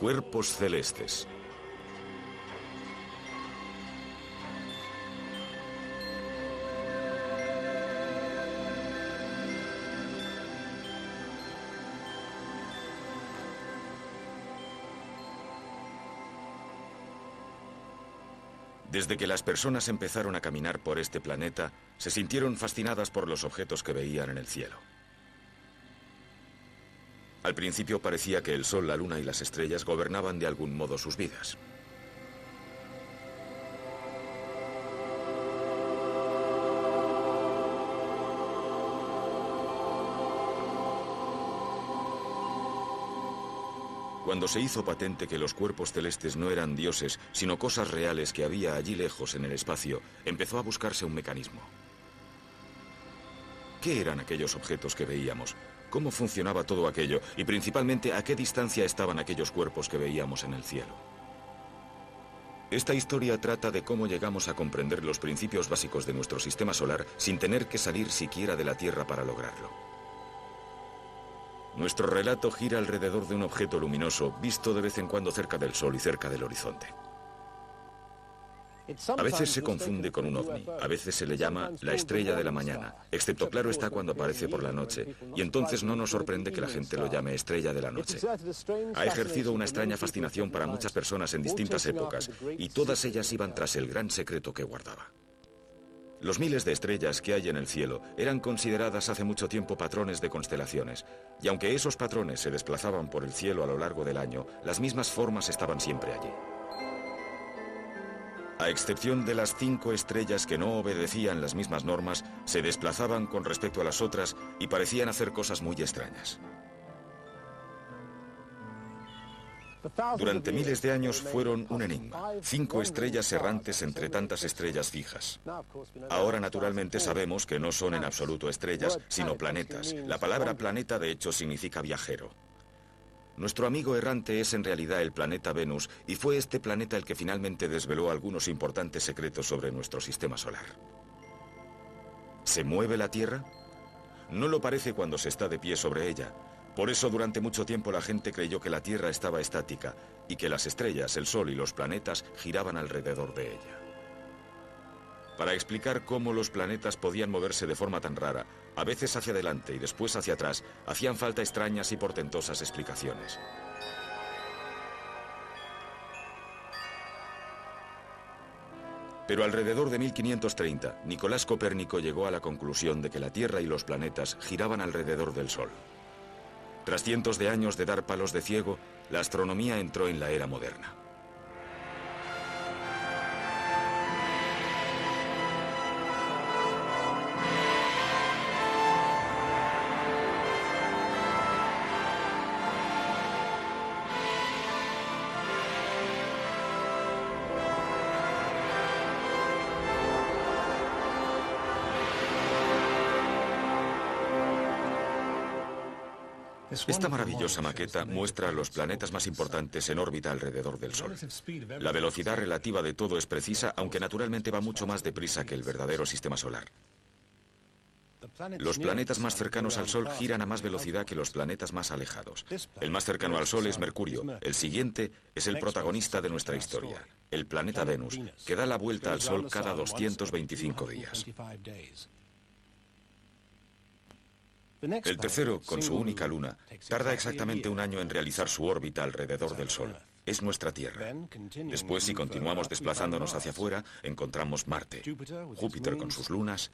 Cuerpos celestes. Desde que las personas empezaron a caminar por este planeta, se sintieron fascinadas por los objetos que veían en el cielo. Al principio parecía que el Sol, la Luna y las estrellas gobernaban de algún modo sus vidas. Cuando se hizo patente que los cuerpos celestes no eran dioses, sino cosas reales que había allí lejos en el espacio, empezó a buscarse un mecanismo. ¿Qué eran aquellos objetos que veíamos? ¿Cómo funcionaba todo aquello? Y principalmente, ¿a qué distancia estaban aquellos cuerpos que veíamos en el cielo? Esta historia trata de cómo llegamos a comprender los principios básicos de nuestro sistema solar sin tener que salir siquiera de la Tierra para lograrlo. Nuestro relato gira alrededor de un objeto luminoso visto de vez en cuando cerca del Sol y cerca del horizonte. A veces se confunde con un ovni, a veces se le llama la estrella de la mañana, excepto claro está cuando aparece por la noche, y entonces no nos sorprende que la gente lo llame estrella de la noche. Ha ejercido una extraña fascinación para muchas personas en distintas épocas, y todas ellas iban tras el gran secreto que guardaba. Los miles de estrellas que hay en el cielo eran consideradas hace mucho tiempo patrones de constelaciones, y aunque esos patrones se desplazaban por el cielo a lo largo del año, las mismas formas estaban siempre allí. A excepción de las 5 estrellas que no obedecían las mismas normas, se desplazaban con respecto a las otras y parecían hacer cosas muy extrañas. Durante miles de años fueron un enigma, 5 estrellas errantes entre tantas estrellas fijas. Ahora naturalmente sabemos que no son en absoluto estrellas, sino planetas. La palabra planeta de hecho significa viajero. Nuestro amigo errante es en realidad el planeta Venus, y fue este planeta el que finalmente desveló algunos importantes secretos sobre nuestro sistema solar. ¿Se mueve la Tierra? No lo parece cuando se está de pie sobre ella. Por eso durante mucho tiempo la gente creyó que la Tierra estaba estática y que las estrellas, el Sol y los planetas giraban alrededor de ella. Para explicar cómo los planetas podían moverse de forma tan rara, a veces hacia adelante y después hacia atrás, hacían falta extrañas y portentosas explicaciones. Pero alrededor de 1530, Nicolás Copérnico llegó a la conclusión de que la Tierra y los planetas giraban alrededor del Sol. Tras cientos de años de dar palos de ciego, la astronomía entró en la era moderna. Esta maravillosa maqueta muestra a los planetas más importantes en órbita alrededor del Sol. La velocidad relativa de todo es precisa, aunque naturalmente va mucho más deprisa que el verdadero sistema solar. Los planetas más cercanos al Sol giran a más velocidad que los planetas más alejados. El más cercano al Sol es Mercurio. El siguiente es el protagonista de nuestra historia, el planeta Venus, que da la vuelta al Sol cada 225 días. El tercero, con su única luna, tarda exactamente un año en realizar su órbita alrededor del Sol. Es nuestra Tierra. Después, si continuamos desplazándonos hacia afuera, encontramos Marte, Júpiter con sus lunas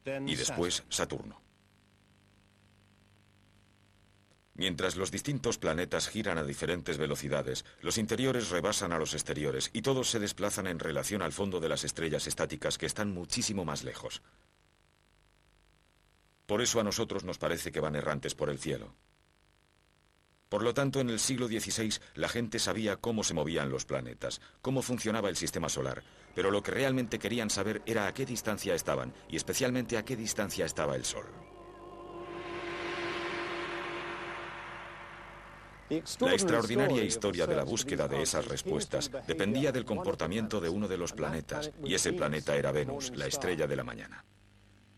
y después Saturno. Mientras los distintos planetas giran a diferentes velocidades, los interiores rebasan a los exteriores y todos se desplazan en relación al fondo de las estrellas estáticas que están muchísimo más lejos. Por eso a nosotros nos parece que van errantes por el cielo. Por lo tanto, en el siglo XVI la gente sabía cómo se movían los planetas, cómo funcionaba el sistema solar, pero lo que realmente querían saber era a qué distancia estaban, y especialmente a qué distancia estaba el Sol. La extraordinaria historia de la búsqueda de esas respuestas dependía del comportamiento de uno de los planetas, y ese planeta era Venus, la estrella de la mañana.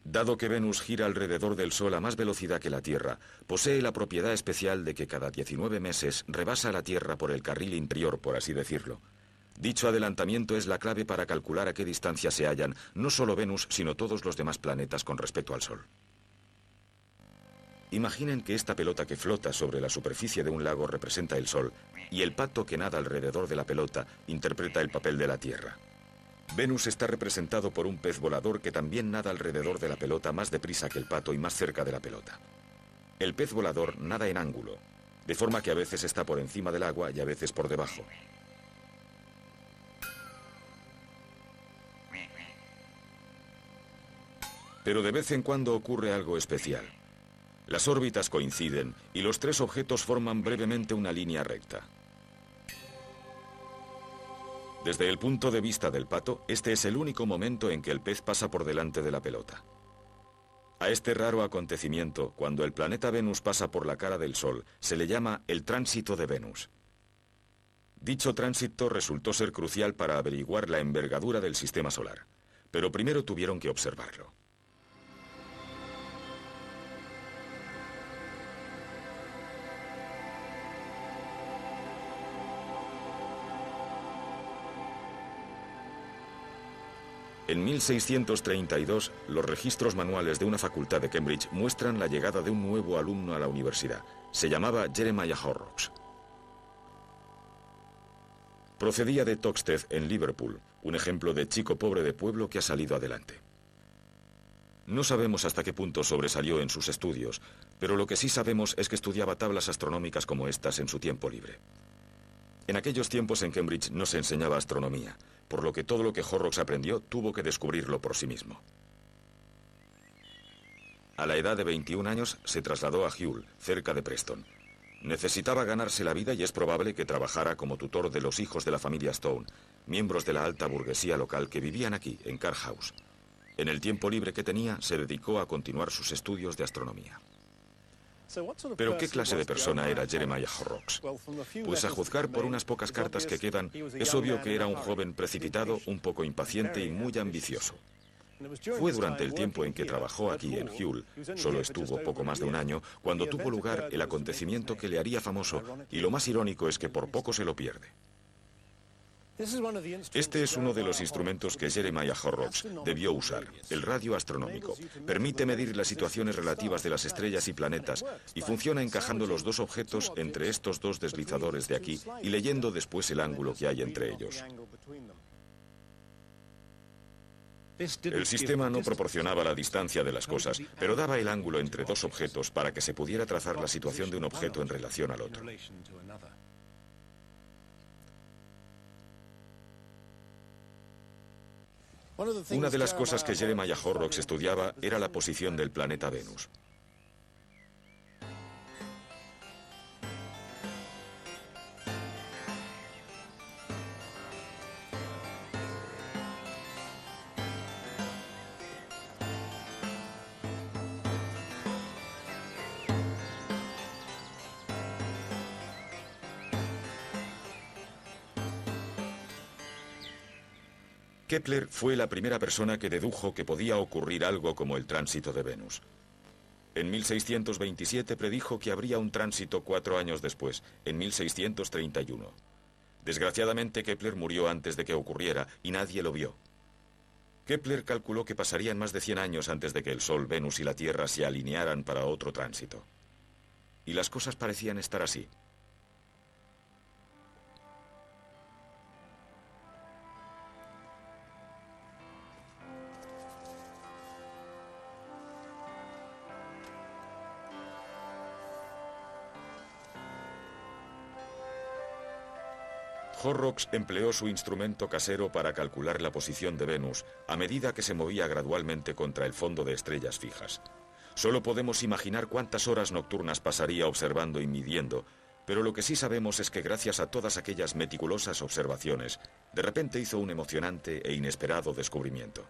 Dado que Venus gira alrededor del Sol a más velocidad que la Tierra, posee la propiedad especial de que cada 19 meses rebasa la Tierra por el carril interior, por así decirlo. Dicho adelantamiento es la clave para calcular a qué distancia se hallan no solo Venus, sino todos los demás planetas con respecto al Sol. Imaginen que esta pelota que flota sobre la superficie de un lago representa el Sol y el pato que nada alrededor de la pelota interpreta el papel de la Tierra. Venus está representado por un pez volador que también nada alrededor de la pelota más deprisa que el pato y más cerca de la pelota. El pez volador nada en ángulo, de forma que a veces está por encima del agua y a veces por debajo. Pero de vez en cuando ocurre algo especial. Las órbitas coinciden y los tres objetos forman brevemente una línea recta. Desde el punto de vista del pato, este es el único momento en que el pez pasa por delante de la pelota. A este raro acontecimiento, cuando el planeta Venus pasa por la cara del Sol, se le llama el tránsito de Venus. Dicho tránsito resultó ser crucial para averiguar la envergadura del sistema solar, pero primero tuvieron que observarlo. En 1632, los registros manuales de una facultad de Cambridge muestran la llegada de un nuevo alumno a la universidad. Se llamaba Jeremiah Horrocks. Procedía de Toxteth, en Liverpool, un ejemplo de chico pobre de pueblo que ha salido adelante. No sabemos hasta qué punto sobresalió en sus estudios, pero lo que sí sabemos es que estudiaba tablas astronómicas como estas en su tiempo libre. En aquellos tiempos en Cambridge no se enseñaba astronomía, por lo que todo lo que Horrocks aprendió tuvo que descubrirlo por sí mismo. A la edad de 21 años se trasladó a Hull, cerca de Preston. Necesitaba ganarse la vida y es probable que trabajara como tutor de los hijos de la familia Stone, miembros de la alta burguesía local que vivían aquí, en Carr House. En el tiempo libre que tenía, se dedicó a continuar sus estudios de astronomía. ¿Pero qué clase de persona era Jeremiah Horrocks? Pues a juzgar por unas pocas cartas que quedan, es obvio que era un joven precipitado, un poco impaciente y muy ambicioso. Fue durante el tiempo en que trabajó aquí en Hull, solo estuvo poco más de un año, cuando tuvo lugar el acontecimiento que le haría famoso, y lo más irónico es que por poco se lo pierde. Este es uno de los instrumentos que Jeremiah Horrocks debió usar, el radio astronómico. Permite medir las situaciones relativas de las estrellas y planetas y funciona encajando los dos objetos entre estos dos deslizadores de aquí y leyendo después el ángulo que hay entre ellos. El sistema no proporcionaba la distancia de las cosas, pero daba el ángulo entre dos objetos para que se pudiera trazar la situación de un objeto en relación al otro. Una de las cosas que Jeremiah Horrocks estudiaba era la posición del planeta Venus. Kepler fue la primera persona que dedujo que podía ocurrir algo como el tránsito de Venus. En 1627 predijo que habría un tránsito 4 años después, en 1631. Desgraciadamente, Kepler murió antes de que ocurriera y nadie lo vio. Kepler calculó que pasarían más de 100 años antes de que el Sol, Venus y la Tierra se alinearan para otro tránsito. Y las cosas parecían estar así. Horrocks empleó su instrumento casero para calcular la posición de Venus a medida que se movía gradualmente contra el fondo de estrellas fijas. Solo podemos imaginar cuántas horas nocturnas pasaría observando y midiendo, pero lo que sí sabemos es que gracias a todas aquellas meticulosas observaciones, de repente hizo un emocionante e inesperado descubrimiento.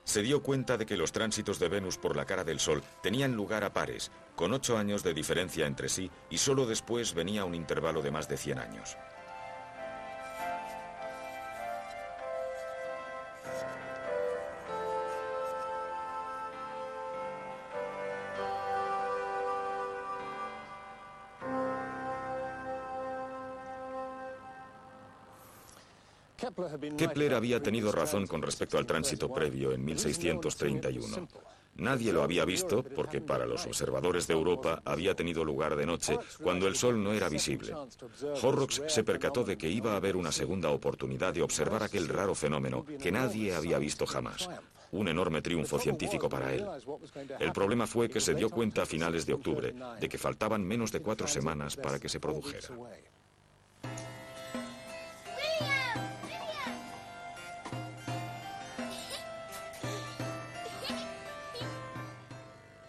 Se dio cuenta de que los tránsitos de Venus por la cara del Sol tenían lugar a pares, con 8 años de diferencia entre sí, y solo después venía un intervalo de más de 100 años. Kepler había tenido razón con respecto al tránsito previo en 1631. Nadie lo había visto porque para los observadores de Europa había tenido lugar de noche, cuando el Sol no era visible. Horrocks se percató de que iba a haber una segunda oportunidad de observar aquel raro fenómeno que nadie había visto jamás. Un enorme triunfo científico para él. El problema fue que se dio cuenta a finales de octubre de que faltaban menos de 4 semanas para que se produjera.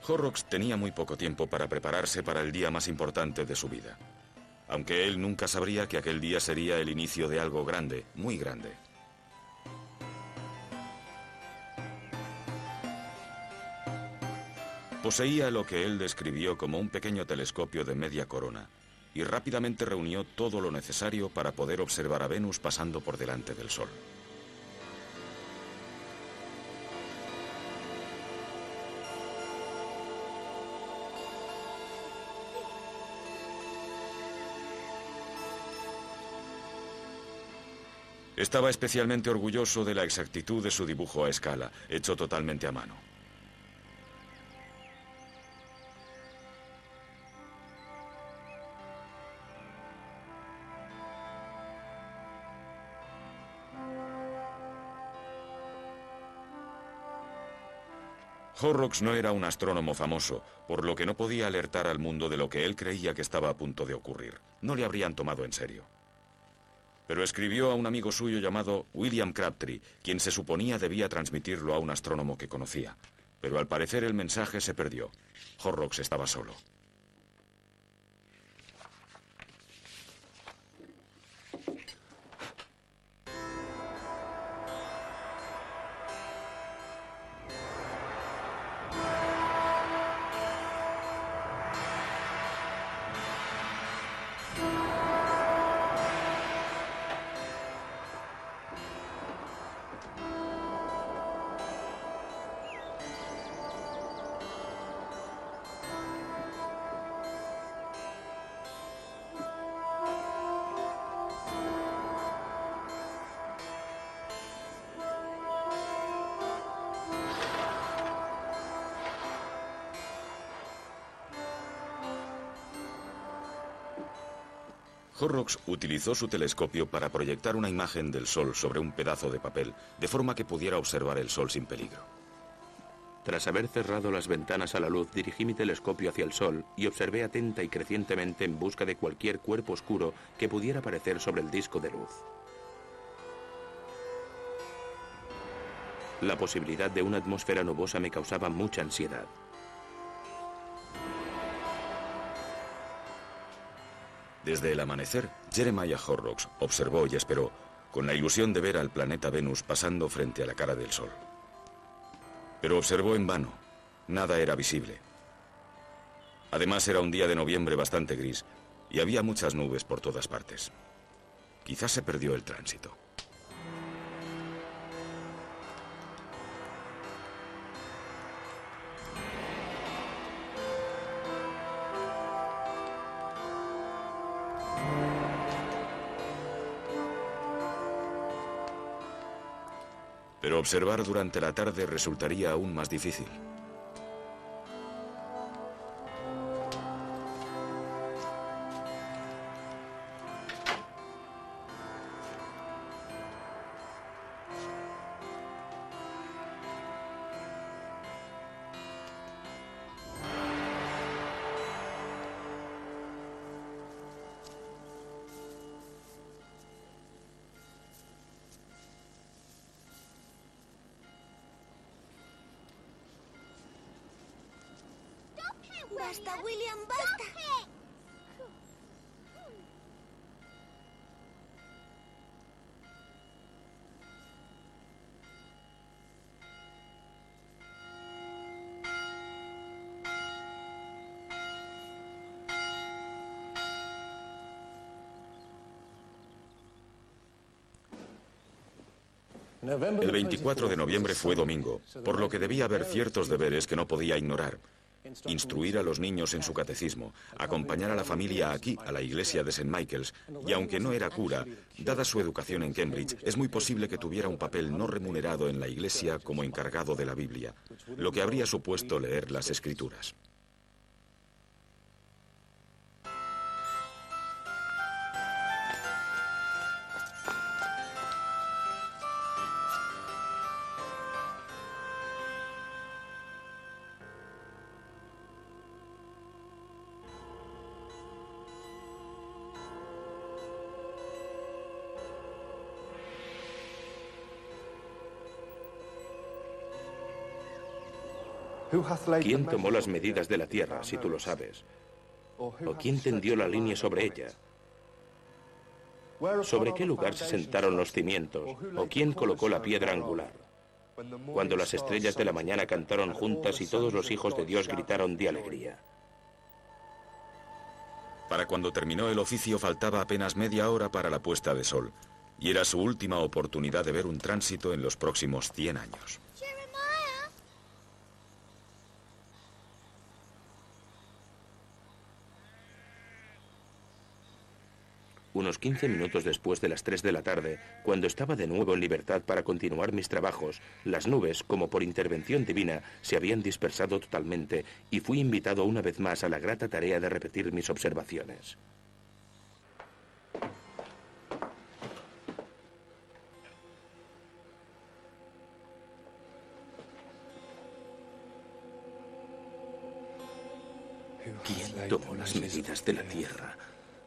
Horrocks tenía muy poco tiempo para prepararse para el día más importante de su vida. Aunque él nunca sabría que aquel día sería el inicio de algo grande, muy grande. Poseía lo que él describió como un pequeño telescopio de media corona y rápidamente reunió todo lo necesario para poder observar a Venus pasando por delante del Sol. Estaba especialmente orgulloso de la exactitud de su dibujo a escala, hecho totalmente a mano. Horrocks no era un astrónomo famoso, por lo que no podía alertar al mundo de lo que él creía que estaba a punto de ocurrir. No le habrían tomado en serio. Pero escribió a un amigo suyo llamado William Crabtree, quien se suponía debía transmitirlo a un astrónomo que conocía. Pero al parecer el mensaje se perdió. Horrocks estaba solo. Horrocks utilizó su telescopio para proyectar una imagen del Sol sobre un pedazo de papel, de forma que pudiera observar el Sol sin peligro. Tras haber cerrado las ventanas a la luz, dirigí mi telescopio hacia el Sol y observé atenta y crecientemente en busca de cualquier cuerpo oscuro que pudiera aparecer sobre el disco de luz. La posibilidad de una atmósfera nubosa me causaba mucha ansiedad. Desde el amanecer, Jeremiah Horrocks observó y esperó, con la ilusión de ver al planeta Venus pasando frente a la cara del Sol. Pero observó en vano. Nada era visible. Además, era un día de noviembre bastante gris y había muchas nubes por todas partes. Quizás se perdió el tránsito. Pero observar durante la tarde resultaría aún más difícil. ¡Basta, William, basta! El 24 de noviembre fue domingo, por lo que debía haber ciertos deberes que no podía ignorar. instruir a los niños en su catecismo, acompañar a la familia aquí, a la iglesia de St. Michael's, y aunque no era cura, dada su educación en Cambridge, es muy posible que tuviera un papel no remunerado en la iglesia como encargado de la Biblia, lo que habría supuesto leer las Escrituras. ¿Quién tomó las medidas de la tierra, si tú lo sabes? ¿O quién tendió la línea sobre ella? ¿Sobre qué lugar se sentaron los cimientos? ¿O quién colocó la piedra angular? Cuando las estrellas de la mañana cantaron juntas y todos los hijos de Dios gritaron de alegría. Para cuando terminó el oficio faltaba apenas media hora para la puesta de sol, y era su última oportunidad de ver un tránsito en los próximos 100 años. Unos 15 minutos después de las 3 de la tarde, cuando estaba de nuevo en libertad para continuar mis trabajos, las nubes, como por intervención divina, se habían dispersado totalmente y fui invitado una vez más a la grata tarea de repetir mis observaciones. ¿Quién tomó las medidas de la Tierra?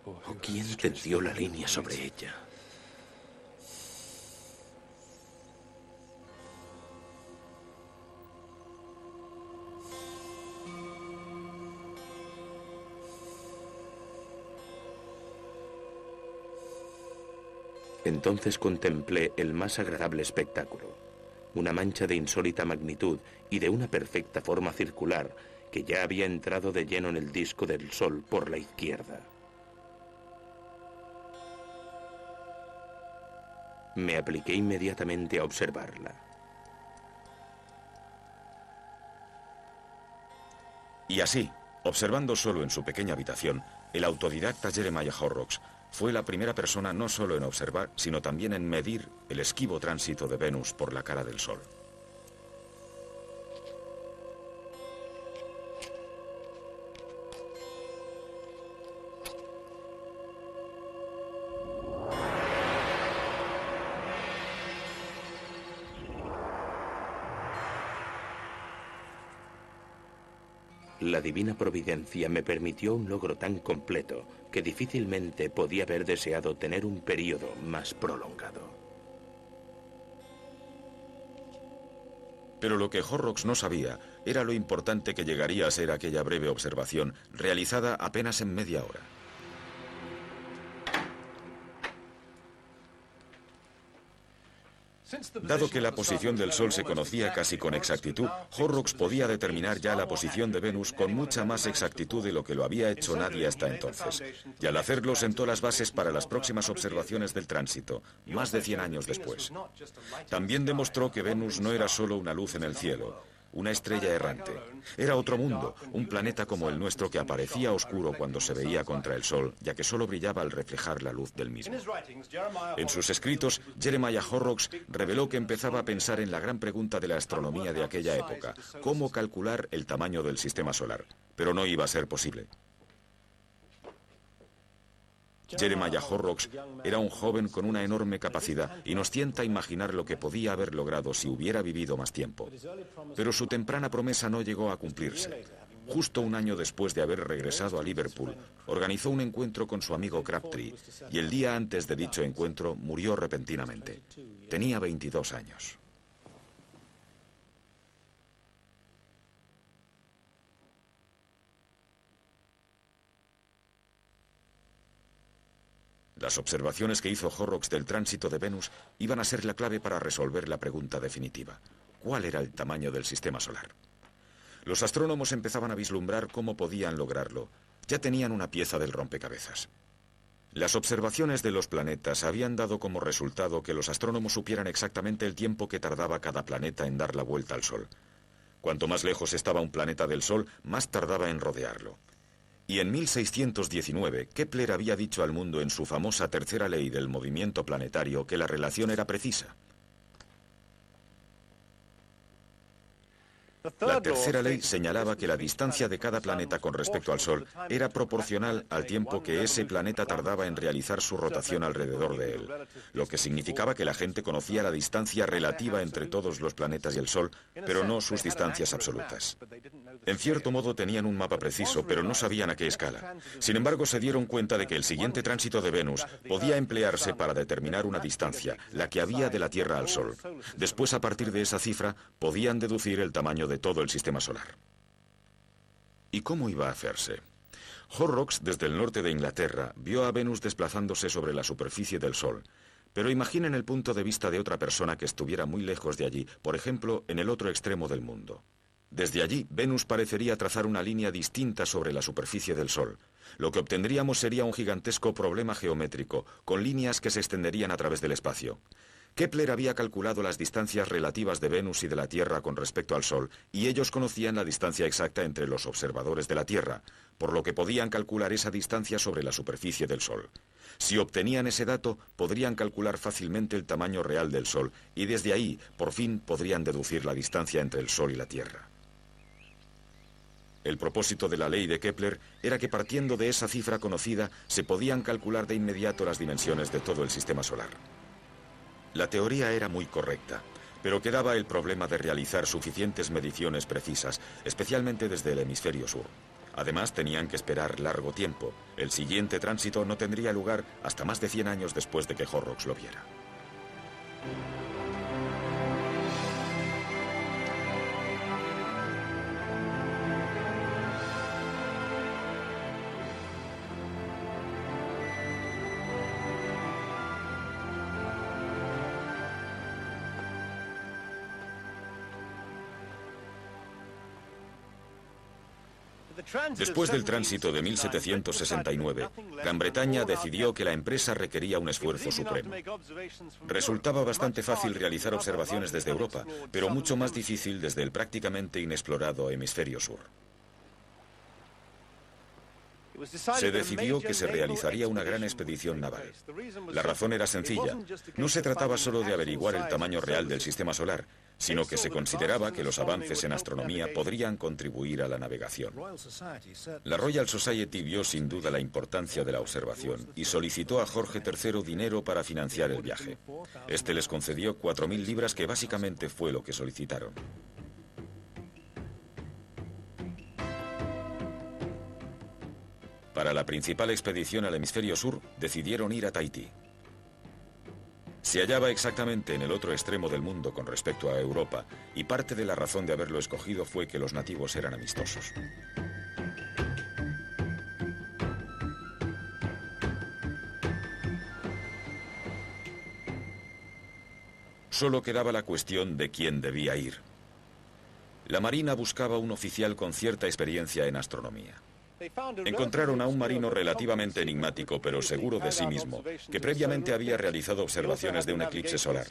¿O quién tendió la línea sobre ella? Entonces contemplé el más agradable espectáculo. Una mancha de insólita magnitud y de una perfecta forma circular que ya había entrado de lleno en el disco del Sol por la izquierda. Me apliqué inmediatamente a observarla. Y así, observando solo en su pequeña habitación, el autodidacta Jeremiah Horrocks fue la primera persona no solo en observar, sino también en medir el esquivo tránsito de Venus por la cara del Sol. La divina providencia me permitió un logro tan completo que difícilmente podía haber deseado tener un periodo más prolongado. Pero lo que Horrocks no sabía era lo importante que llegaría a ser aquella breve observación, realizada apenas en media hora. Dado que la posición del Sol se conocía casi con exactitud, Horrocks podía determinar ya la posición de Venus con mucha más exactitud de lo que lo había hecho nadie hasta entonces. Y al hacerlo sentó las bases para las próximas observaciones del tránsito, más de 100 años después. También demostró que Venus no era solo una luz en el cielo, una estrella errante. Era otro mundo, un planeta como el nuestro que aparecía oscuro cuando se veía contra el Sol, ya que solo brillaba al reflejar la luz del mismo. En sus escritos, Jeremiah Horrocks reveló que empezaba a pensar en la gran pregunta de la astronomía de aquella época, cómo calcular el tamaño del sistema solar, pero no iba a ser posible. Jeremiah Horrocks era un joven con una enorme capacidad y nos tienta a imaginar lo que podía haber logrado si hubiera vivido más tiempo. Pero su temprana promesa no llegó a cumplirse. Justo un año después de haber regresado a Liverpool, organizó un encuentro con su amigo Crabtree y el día antes de dicho encuentro murió repentinamente. Tenía 22 años. Las observaciones que hizo Horrocks del tránsito de Venus iban a ser la clave para resolver la pregunta definitiva. ¿Cuál era el tamaño del sistema solar? Los astrónomos empezaban a vislumbrar cómo podían lograrlo. Ya tenían una pieza del rompecabezas. Las observaciones de los planetas habían dado como resultado que los astrónomos supieran exactamente el tiempo que tardaba cada planeta en dar la vuelta al Sol. Cuanto más lejos estaba un planeta del Sol, más tardaba en rodearlo. Y en 1619, Kepler había dicho al mundo en su famosa tercera ley del movimiento planetario que la relación era precisa. La tercera ley señalaba que la distancia de cada planeta con respecto al Sol era proporcional al tiempo que ese planeta tardaba en realizar su rotación alrededor de él, lo que significaba que la gente conocía la distancia relativa entre todos los planetas y el Sol, pero no sus distancias absolutas. En cierto modo tenían un mapa preciso, pero no sabían a qué escala. Sin embargo, se dieron cuenta de que el siguiente tránsito de Venus podía emplearse para determinar una distancia, la que había de la Tierra al Sol. Después, a partir de esa cifra, podían deducir el tamaño de todo el sistema solar. ¿Y cómo iba a hacerse? Horrocks, desde el norte de Inglaterra, vio a Venus desplazándose sobre la superficie del Sol. Pero imaginen el punto de vista de otra persona que estuviera muy lejos de allí, por ejemplo, en el otro extremo del mundo. Desde allí, Venus parecería trazar una línea distinta sobre la superficie del Sol. Lo que obtendríamos sería un gigantesco problema geométrico, con líneas que se extenderían a través del espacio. Kepler había calculado las distancias relativas de Venus y de la Tierra con respecto al Sol, y ellos conocían la distancia exacta entre los observadores de la Tierra, por lo que podían calcular esa distancia sobre la superficie del Sol. Si obtenían ese dato, podrían calcular fácilmente el tamaño real del Sol, y desde ahí, por fin, podrían deducir la distancia entre el Sol y la Tierra. El propósito de la ley de Kepler era que partiendo de esa cifra conocida, se podían calcular de inmediato las dimensiones de todo el sistema solar. La teoría era muy correcta, pero quedaba el problema de realizar suficientes mediciones precisas, especialmente desde el hemisferio sur. Además, tenían que esperar largo tiempo. El siguiente tránsito no tendría lugar hasta más de 100 años después de que Horrocks lo viera. Después del tránsito de 1769, Gran Bretaña decidió que la empresa requería un esfuerzo supremo. Resultaba bastante fácil realizar observaciones desde Europa, pero mucho más difícil desde el prácticamente inexplorado hemisferio sur. Se decidió que se realizaría una gran expedición naval. La razón era sencilla. No se trataba solo de averiguar el tamaño real del sistema solar, sino que se consideraba que los avances en astronomía podrían contribuir a la navegación. La Royal Society vio sin duda la importancia de la observación y solicitó a Jorge III dinero para financiar el viaje. Este les concedió 4.000 libras, que básicamente fue lo que solicitaron. Para la principal expedición al hemisferio sur, decidieron ir a Tahití. Se hallaba exactamente en el otro extremo del mundo con respecto a Europa, y parte de la razón de haberlo escogido fue que los nativos eran amistosos. Solo quedaba la cuestión de quién debía ir. La Marina buscaba un oficial con cierta experiencia en astronomía. Encontraron a un marino relativamente enigmático, pero seguro de sí mismo, que previamente había realizado observaciones de un eclipse solar.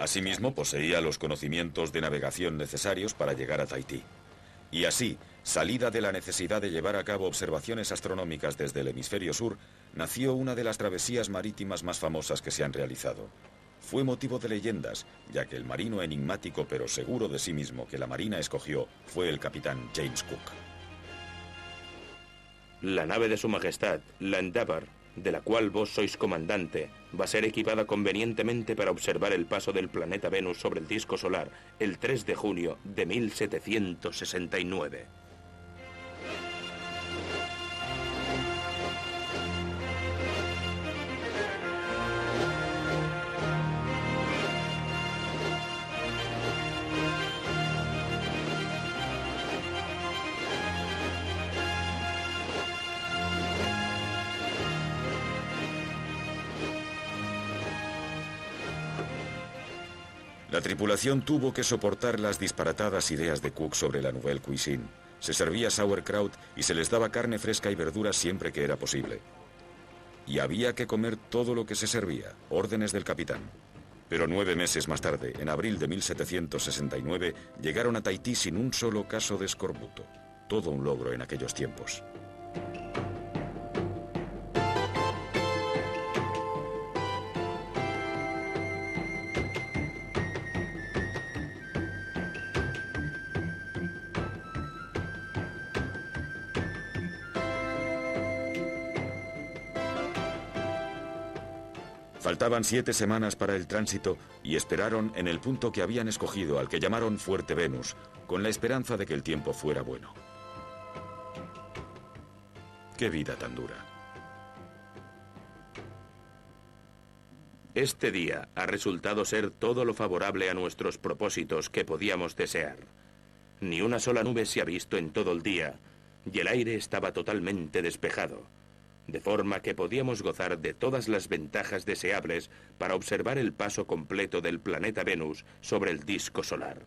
Asimismo, poseía los conocimientos de navegación necesarios para llegar a Tahití. Y así, salida de la necesidad de llevar a cabo observaciones astronómicas desde el hemisferio sur, nació una de las travesías marítimas más famosas que se han realizado. Fue motivo de leyendas, ya que el marino enigmático pero seguro de sí mismo que la Marina escogió fue el capitán James Cook. La nave de Su Majestad, la Endeavour, de la cual vos sois comandante, va a ser equipada convenientemente para observar el paso del planeta Venus sobre el disco solar el 3 de junio de 1769. La tripulación tuvo que soportar las disparatadas ideas de Cook sobre la Nouvelle Cuisine. Se servía sauerkraut y se les daba carne fresca y verduras siempre que era posible. Y había que comer todo lo que se servía, órdenes del capitán. Pero 9 meses más tarde, en abril de 1769, llegaron a Tahití sin un solo caso de escorbuto. Todo un logro en aquellos tiempos. Faltaban 7 semanas para el tránsito y esperaron en el punto que habían escogido, al que llamaron Fuerte Venus, con la esperanza de que el tiempo fuera bueno. ¡Qué vida tan dura! Este día ha resultado ser todo lo favorable a nuestros propósitos que podíamos desear. Ni una sola nube se ha visto en todo el día y el aire estaba totalmente despejado, de forma que podíamos gozar de todas las ventajas deseables para observar el paso completo del planeta Venus sobre el disco solar.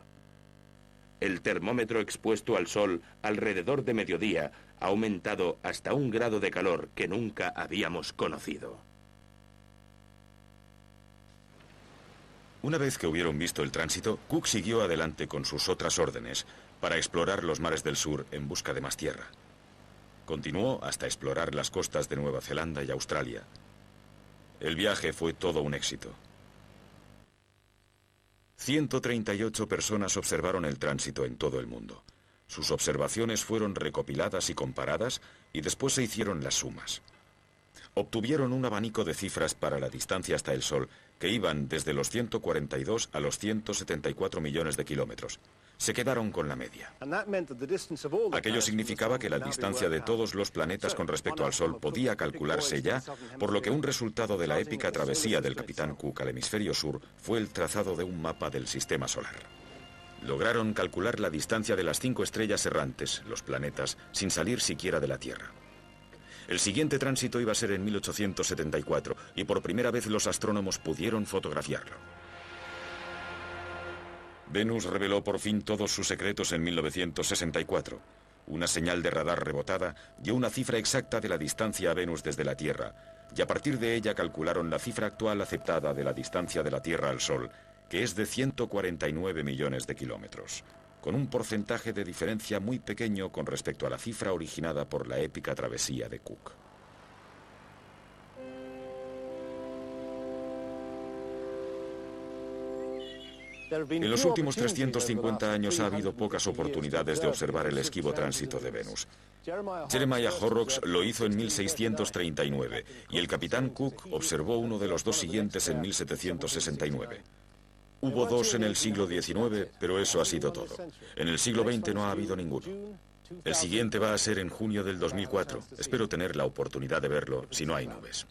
El termómetro expuesto al sol alrededor de mediodía ha aumentado hasta un grado de calor que nunca habíamos conocido. Una vez que hubieron visto el tránsito, Cook siguió adelante con sus otras órdenes para explorar los mares del sur en busca de más tierra. Continuó hasta explorar las costas de Nueva Zelanda y Australia. El viaje fue todo un éxito. 138 personas observaron el tránsito en todo el mundo. Sus observaciones fueron recopiladas y comparadas y después se hicieron las sumas. Obtuvieron un abanico de cifras para la distancia hasta el Sol que iban desde los 142 a los 174 millones de kilómetros. Se quedaron con la media. Aquello significaba que la distancia de todos los planetas con respecto al Sol podía calcularse ya, por lo que un resultado de la épica travesía del capitán Cook al hemisferio sur fue el trazado de un mapa del sistema solar. Lograron calcular la distancia de las 5 estrellas errantes, los planetas, sin salir siquiera de la Tierra. El siguiente tránsito iba a ser en 1874 y por primera vez los astrónomos pudieron fotografiarlo. Venus reveló por fin todos sus secretos en 1964. Una señal de radar rebotada dio una cifra exacta de la distancia a Venus desde la Tierra, y a partir de ella calcularon la cifra actual aceptada de la distancia de la Tierra al Sol, que es de 149 millones de kilómetros, con un porcentaje de diferencia muy pequeño con respecto a la cifra originada por la épica travesía de Cook. En los últimos 350 años ha habido pocas oportunidades de observar el esquivo tránsito de Venus. Jeremiah Horrocks lo hizo en 1639 y el capitán Cook observó uno de los dos siguientes en 1769. Hubo dos en el siglo XIX, pero eso ha sido todo. En el siglo XX no ha habido ninguno. El siguiente va a ser en junio del 2004. Espero tener la oportunidad de verlo si no hay nubes.